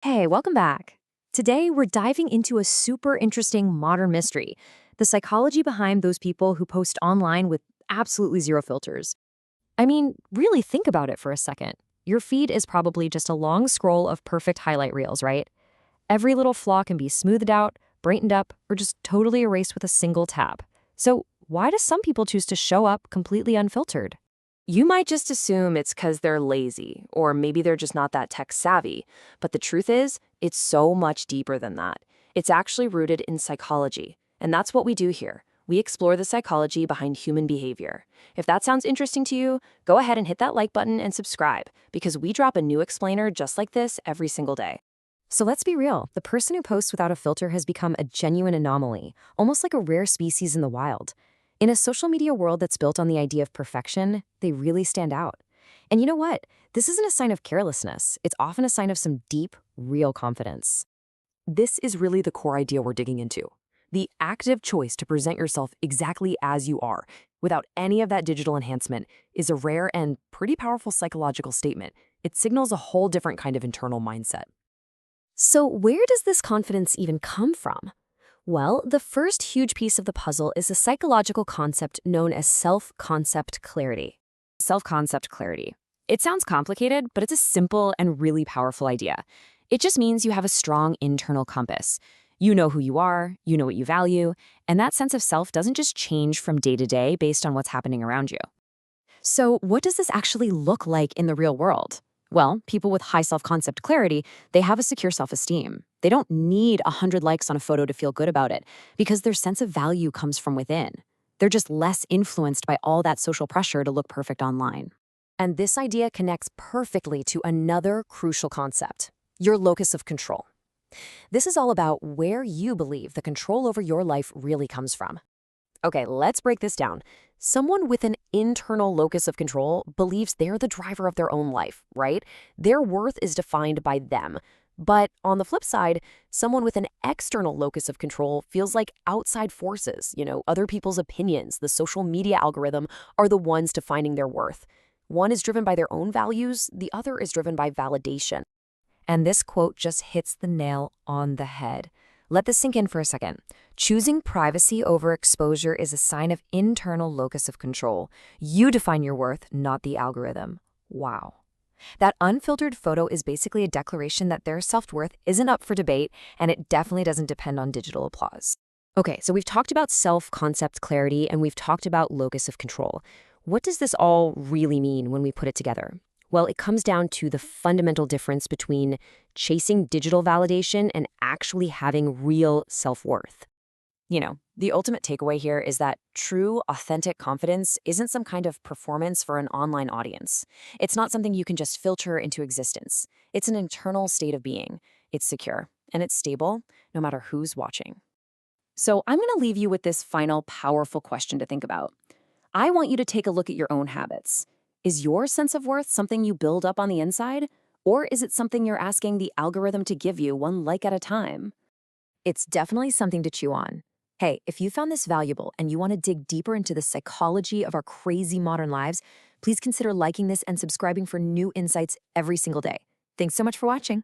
Hey, welcome back. Today, we're diving into a super interesting modern mystery, the psychology behind those people who post online with absolutely zero filters. I mean, really think about it for a second. Your feed is probably just a long scroll of perfect highlight reels, right? Every little flaw can be smoothed out, brightened up, or just totally erased with a single tap. So, why do some people choose to show up completely unfiltered? You might just assume it's because they're lazy, or maybe they're just not that tech savvy. But the truth is, it's so much deeper than that. It's actually rooted in psychology. And that's what we do here. We explore the psychology behind human behavior. If that sounds interesting to you, go ahead and hit that like button and subscribe, because we drop a new explainer just like this every single day. So let's be real, the person who posts without a filter has become a genuine anomaly, almost like a rare species in the wild. In a social media world that's built on the idea of perfection, they really stand out. And you know what? This isn't a sign of carelessness. It's often a sign of some deep, real confidence. This is really the core idea we're digging into. The active choice to present yourself exactly as you are, without any of that digital enhancement, is a rare and pretty powerful psychological statement. It signals a whole different kind of internal mindset. So where does this confidence even come from? Well, the first huge piece of the puzzle is a psychological concept known as self-concept clarity. Self-concept clarity. It sounds complicated, but it's a simple and really powerful idea. It just means you have a strong internal compass. You know who you are, you know what you value, and that sense of self doesn't just change from day to day based on what's happening around you. So, what does this actually look like in the real world? Well, people with high self-concept clarity, they have a secure self-esteem. They don't need 100 likes on a photo to feel good about it because their sense of value comes from within. They're just less influenced by all that social pressure to look perfect online. And this idea connects perfectly to another crucial concept, your locus of control. This is all about where you believe the control over your life really comes from. Okay, let's break this down. Someone with an internal locus of control believes they're the driver of their own life, right? Their worth is defined by them. But on the flip side, someone with an external locus of control feels like outside forces, other people's opinions, the social media algorithm, are the ones defining their worth. One is driven by their own values, the other is driven by validation. And this quote just hits the nail on the head. Let this sink in for a second. Choosing privacy over exposure is a sign of internal locus of control. You define your worth, not the algorithm. Wow. That unfiltered photo is basically a declaration that their self-worth isn't up for debate, and it definitely doesn't depend on digital applause. Okay, so we've talked about self-concept clarity, and we've talked about locus of control. What does this all really mean when we put it together? Well, it comes down to the fundamental difference between chasing digital validation and actually having real self-worth. The ultimate takeaway here is that true, authentic confidence isn't some kind of performance for an online audience. It's not something you can just filter into existence. It's an internal state of being. It's secure, and it's stable, no matter who's watching. So I'm going to leave you with this final powerful question to think about. I want you to take a look at your own habits. Is your sense of worth something you build up on the inside? Or is it something you're asking the algorithm to give you one like at a time? It's definitely something to chew on. Hey, if you found this valuable and you want to dig deeper into the psychology of our crazy modern lives, please consider liking this and subscribing for new insights every single day. Thanks so much for watching.